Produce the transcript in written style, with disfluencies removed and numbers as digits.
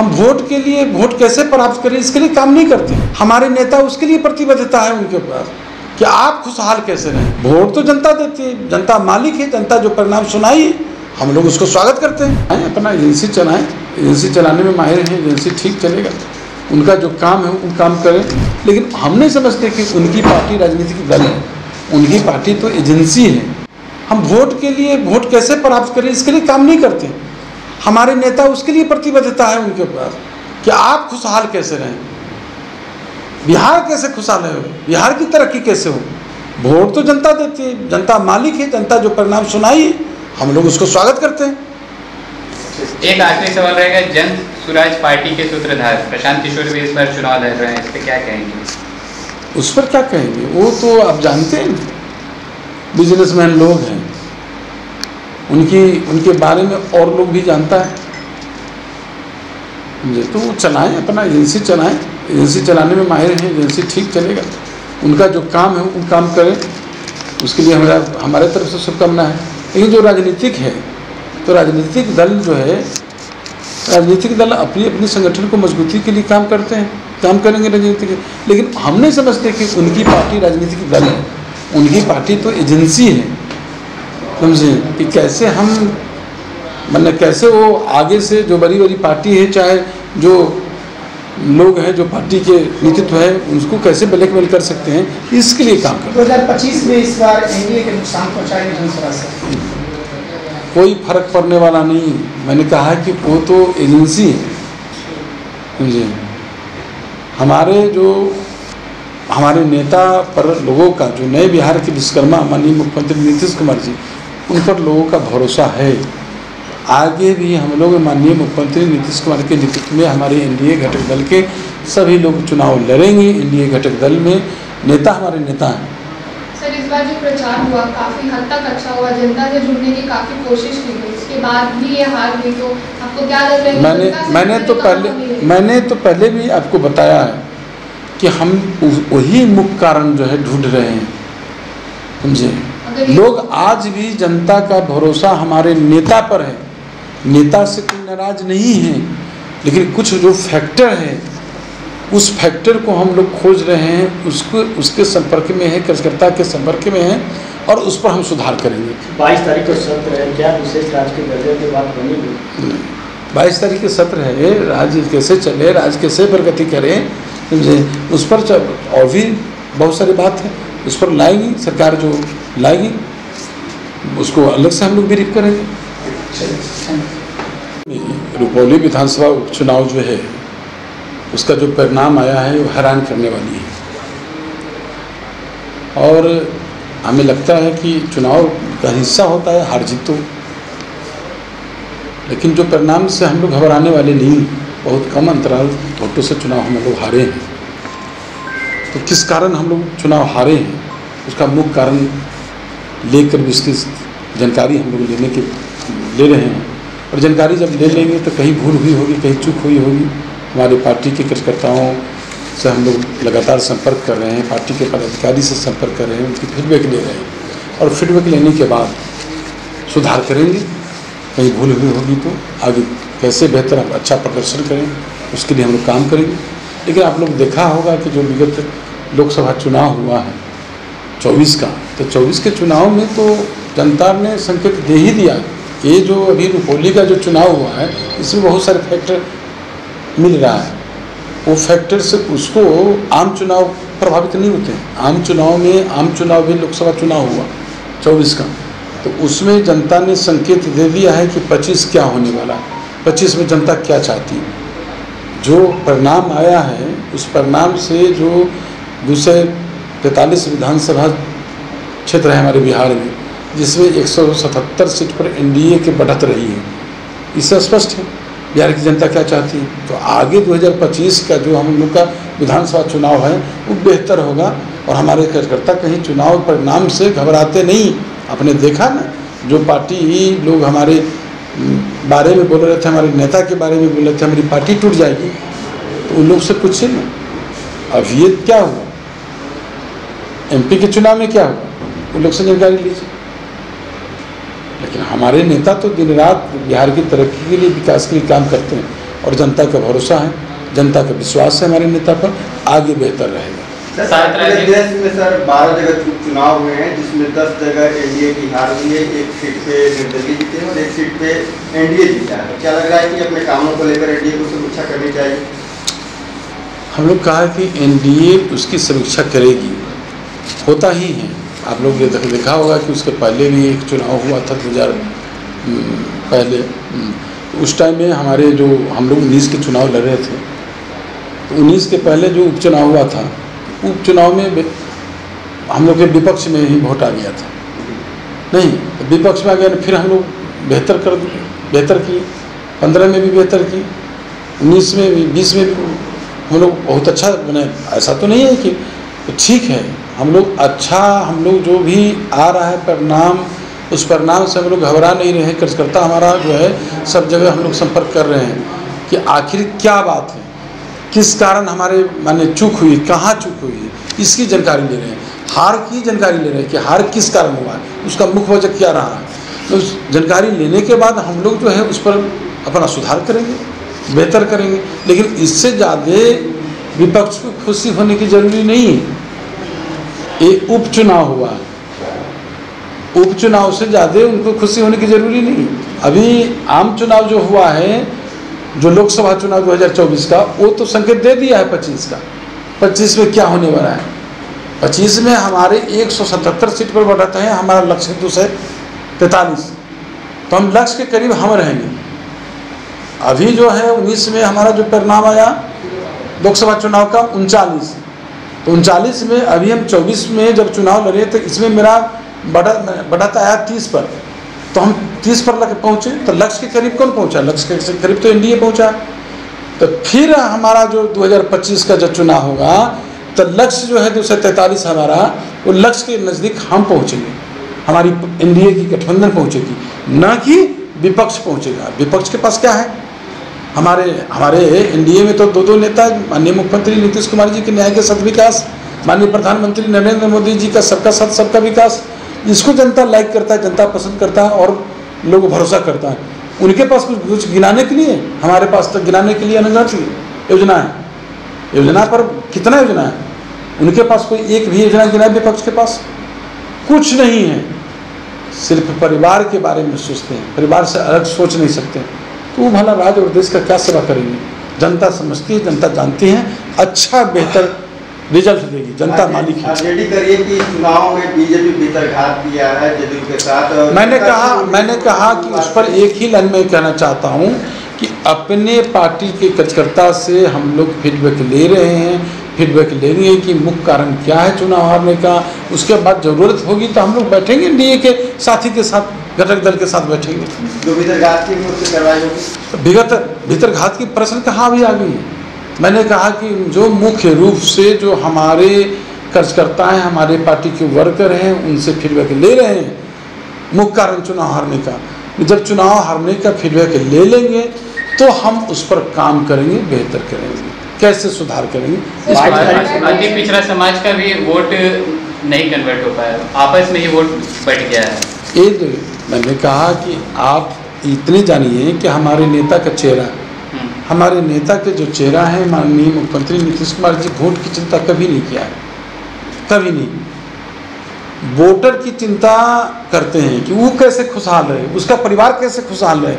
हम वोट के लिए वोट कैसे प्राप्त करें इसके लिए काम नहीं करते। हमारे नेता उसके लिए प्रतिबद्धता है उनके पास कि आप खुशहाल कैसे रहें। वोट तो जनता देती है, जनता मालिक है, जनता जो परिणाम सुनाई हम लोग उसको स्वागत करते हैं। अपना एजेंसी चलाएं, एजेंसी चलाने में माहिर हैं, एजेंसी ठीक चलेगा, उनका जो काम है वो काम करें। लेकिन हम नहीं समझते कि उनकी पार्टी राजनीतिक दल है, उनकी पार्टी तो एजेंसी है। हम वोट के लिए वोट कैसे प्राप्त करें इसके लिए काम नहीं करते। हमारे नेता उसके लिए प्रतिबद्धता है उनके पास कि आप खुशहाल कैसे रहें, बिहार कैसे खुशहाल है, बिहार की तरक्की कैसे हो। वोट तो जनता देती है, जनता मालिक है, जनता जो परिणाम सुनाई हम लोग उसको स्वागत करते हैं। एक आखिरी सवाल रहेगा, जन स्वराज पार्टी के सूत्रधार प्रशांत किशोर भी इस बार चुनाव लड़ रहे हैं, इस पर क्या कहेंगे? उस पर क्या कहेंगे, वो तो आप जानते हैं बिजनेसमैन लोग हैं, उनके बारे में और लोग भी जानता है मुझे। तो वो चलाएं, अपना एजेंसी चलाएं, एजेंसी चलाने में माहिर हैं, एजेंसी ठीक चलेगा, उनका जो काम है वो काम करें, उसके लिए हमारे तरफ से शुभकामना है। लेकिन जो राजनीतिक है तो राजनीतिक दल जो है, राजनीतिक दल अपनी अपनी संगठन को मजबूती के लिए काम करते हैं, काम करेंगे राजनीतिक। लेकिन हम नहीं समझते कि उनकी पार्टी राजनीतिक दल है, उनकी पार्टी तो एजेंसी है। समझे कि कैसे हम मतलब कैसे वो आगे से जो बड़ी बड़ी पार्टी है, चाहे जो लोग हैं जो पार्टी के नेतृत्व है, उसको कैसे ब्लैकमेल कर सकते हैं, इसके लिए काम करते हैं। 2025 में इस बार एनडीए के नुकसान पहुंचाएंगे जनसभा से? कोई फर्क पड़ने वाला नहीं। मैंने कहा कि वो तो एजेंसी है। समझे, हमारे नेता पर लोगों का, जो नए बिहार के विश्वकर्मा माननीय मुख्यमंत्री नीतीश कुमार जी, उन पर लोगों का भरोसा है। आगे भी हम लोग माननीय मुख्यमंत्री नीतीश कुमार के नेतृत्व में हमारे एनडीए घटक दल के सभी लोग चुनाव लड़ेंगे। एनडीए घटक दल में नेता हमारे नेता हैं। सर, इस बार जो प्रचार हुआ काफ़ी हद तक अच्छा हुआ, जनता से जुड़ने की काफ़ी कोशिश की गई, उसके बाद भी ये हार हुई, तो आपको क्या लग रहा है? मैंने तो पहले भी आपको बताया है कि हम वही मुख्य कारण जो है ढूंढ रहे हैं। समझे, लोग आज भी जनता का भरोसा हमारे नेता पर है, नेता से कोई नाराज नहीं है, लेकिन कुछ जो फैक्टर है उस फैक्टर को हम लोग खोज रहे हैं, उसके संपर्क में है, कार्यकर्ता के संपर्क में है, और उस पर हम सुधार करेंगे। 22 तारीख को सत्र है, क्या विशेष राजकीय दर्जे की बात बनेगी? 22 तारीख के सत्र है, राज्य कैसे चले, राज्य कैसे प्रगति करें, समझे, उस पर और भी बहुत सारी बात है, उस पर लाएगी सरकार, जो लाएगी उसको अलग से हम लोग ब्रीफ करेंगे। रुपौली विधानसभा उपचुनाव जो है उसका जो परिणाम आया है वो हैरान करने वाली है, और हमें लगता है कि चुनाव का हिस्सा होता है हार जीत, तो लेकिन जो परिणाम से हम लोग घबराने वाले नहीं। बहुत कम अंतराल वोटों से चुनाव हम लोग हारे हैं। तो किस कारण हम लोग चुनाव हारे हैं, उसका मुख्य कारण लेकर विस्तृत जानकारी हम लोग ले रहे हैं। और जानकारी जब ले लेंगे तो कहीं भूल हुई होगी, कहीं चूक हुई होगी। हमारे पार्टी के कार्यकर्ताओं से हम लोग लगातार संपर्क कर रहे हैं, पार्टी के पदाधिकारी से संपर्क कर रहे हैं, उनकी फीडबैक ले रहे हैं, और फीडबैक लेने के बाद सुधार करेंगे। कहीं भूल हुई होगी तो आगे कैसे बेहतर अच्छा प्रदर्शन करें, उसके लिए हम लोग काम करेंगे। लेकिन आप लोग देखा होगा कि जो विगत लोकसभा चुनाव हुआ है 24 का, तो 24 के चुनाव में तो जनता ने संकेत दे ही दिया। ये जो अभी रुपौली का जो चुनाव हुआ है, इसमें बहुत सारे फैक्टर मिल रहा है, वो फैक्टर से उसको आम चुनाव प्रभावित नहीं होते हैं। आम चुनाव भी लोकसभा चुनाव हुआ 24 का, तो उसमें जनता ने संकेत दे दिया है कि 25 क्या होने वाला है, 25 में जनता क्या चाहती है। जो परिणाम आया है उस परिणाम से जो 243 विधानसभा क्षेत्र है हमारे बिहार में, जिसमें 177 सीट पर एनडीए की बढ़त रही है, इससे स्पष्ट है बिहार की जनता क्या चाहती है। तो आगे 2025 का जो हम लोग का विधानसभा चुनाव है वो बेहतर होगा, और हमारे कार्यकर्ता कहीं चुनाव परिणाम से घबराते नहीं। आपने देखा ना, जो पार्टी लोग हमारे बारे में बोल रहे थे, हमारे नेता के बारे में बोल रहे थे हमारी पार्टी टूट जाएगी, तो उन लोग से पूछे ना अब ये क्या हुआ, एमपी के चुनाव में क्या हुआ, उन लोग से जानकारी लीजिए। लेकिन हमारे नेता तो दिन रात बिहार की तरक्की के लिए, विकास के लिए काम करते हैं। और जनता का भरोसा है, जनता का विश्वास है हमारे नेता पर, आगे बेहतर रहेगा। सर, पूरे देश में सर 12 जगह चुनाव हुए हैं, जिसमें 10 जगह एनडीए की हार हुई है, 1 सीट पे निर्दलीय जीते हैं और 1 सीट पे एनडीए जीता है। क्या लग रहा है कि अपने कामों को लेकर एनडीए को समीक्षा करनी चाहिए? हम लोग कहा कि एनडीए उसकी समीक्षा करेगी, होता ही है। आप लोग ये देखा होगा कि उसके पहले भी एक चुनाव हुआ था 2000 पहले, उस टाइम में हमारे जो हम लोग 19 के चुनाव लड़ रहे थे, तो 19 के पहले जो उपचुनाव हुआ था, उपचुनाव में हम लोग के विपक्ष में ही वोट आ गया था। नहीं, विपक्ष में आ गया, फिर हम लोग बेहतर की 15 में भी बेहतर की, 19 में भी, 20 में भी हम लोग बहुत अच्छा बने। ऐसा तो नहीं है कि तो ठीक है, हम लोग अच्छा, हम लोग जो भी आ रहा है परिणाम, उस परिणाम से हम लोग घबरा नहीं रहे। कार्यकर्ता हमारा जो है सब जगह हम लोग संपर्क कर रहे हैं कि आखिर क्या बात है, किस कारण हमारे माने चूक हुई, कहाँ चूक हुई है, इसकी जानकारी ले रहे हैं। हार की जानकारी ले रहे हैं कि हार किस कारण हुआ है, उसका मुख्य वजह क्या रहा है। तो उस जानकारी लेने के बाद हम लोग जो है उस पर अपना सुधार करेंगे, बेहतर करेंगे। लेकिन इससे ज़्यादा विपक्ष को खुशी होने की जरूरी नहीं है। ये उपचुनाव हुआ, उपचुनाव से ज़्यादा उनको खुशी होने की जरूरी नहीं। अभी आम चुनाव जो हुआ है, जो लोकसभा चुनाव 2024 का, वो तो संकेत दे दिया है 25 का। 25 में क्या होने वाला है? 25 में हमारे 177 सीट पर बढ़त है, हमारा लक्ष्य 243, तो हम लक्ष्य के करीब हम रहेंगे। अभी जो है 19 में हमारा जो परिणाम आया लोकसभा चुनाव का 39, तो 39 में अभी हम 24 में जब चुनाव लड़े तो इसमें मेरा बढ़त आया 30 पर, तो हम 30 पर लग पहुँचे। तो लक्ष्य के करीब कौन पहुँचा? लक्ष्य के करीब तो एनडीए पहुँचा। तो फिर हमारा जो 2025 का जब चुनाव होगा तो लक्ष्य जो है 243 हमारा, वो लक्ष्य के नज़दीक हम पहुँचेंगे, हमारी एनडीए की गठबंधन पहुँचेगी, न कि विपक्ष पहुँचेगा। विपक्ष के पास क्या है? हमारे एनडीए में तो 2 नेता, माननीय मुख्यमंत्री नीतीश कुमार जी के न्याय के साथ विकास, माननीय प्रधानमंत्री नरेंद्र मोदी जी का सबका साथ सबका विकास, इसको जनता लाइक करता है, जनता पसंद करता है और लोग भरोसा करता है। उनके पास कुछ गिनाने के लिए, हमारे पास तो गिनाने के लिए अनगिनत योजना है। योजना पर कितना योजना है? उनके पास कोई एक भी योजना गिना है? विपक्ष के पास कुछ नहीं है। सिर्फ परिवार के बारे में सोचते हैं, परिवार से अलग सोच नहीं सकते। तो वो भला राज्य और देश का क्या सेवा करेंगे? जनता समझती है, जनता जानती है, अच्छा बेहतर रिजल्ट देगी, जनता मालिक है। आरजेडी करिए कि चुनाव में बीजेपी भीतरघात किया है जदयू के साथ। मैंने कहा कि उस पर एक ही लाइन में कहना चाहता हूँ कि अपने पार्टी के कार्यकर्ता से हम लोग फीडबैक ले रहे हैं, फीडबैक लेंगे कि मुख्य कारण क्या है चुनाव हारने का। उसके बाद ज़रूरत होगी तो हम लोग बैठेंगे, एनडीए के साथी के साथ, घटक दल के साथ बैठेंगे। जो भीतरघात की मुख्य कार्रवाई होगी, भीतरघात की प्रश्न कहाँ भी आ गई है? मैंने कहा कि जो मुख्य रूप से जो हमारे कार्यकर्ता हैं, हमारे पार्टी के वर्कर हैं, उनसे फीडबैक ले रहे हैं मुख्य कारण चुनाव हारने का। जब चुनाव हारने का फीडबैक ले लेंगे तो हम उस पर काम करेंगे, बेहतर करेंगे, कैसे सुधार करेंगे। अति पिछड़ा समाज का भी वोट नहीं कन्वर्ट हो पाया, आपस में ही वोट बढ़ गया है। ये मैंने कहा कि आप इतने जानिए कि हमारे नेता का चेहरा, हमारे नेता के जो चेहरा है माननीय मुख्यमंत्री नीतीश कुमार जी, वोट की चिंता कभी नहीं किया है, कभी नहीं। वोटर की चिंता करते हैं कि वो कैसे खुशहाल रहे, उसका परिवार कैसे खुशहाल रहे।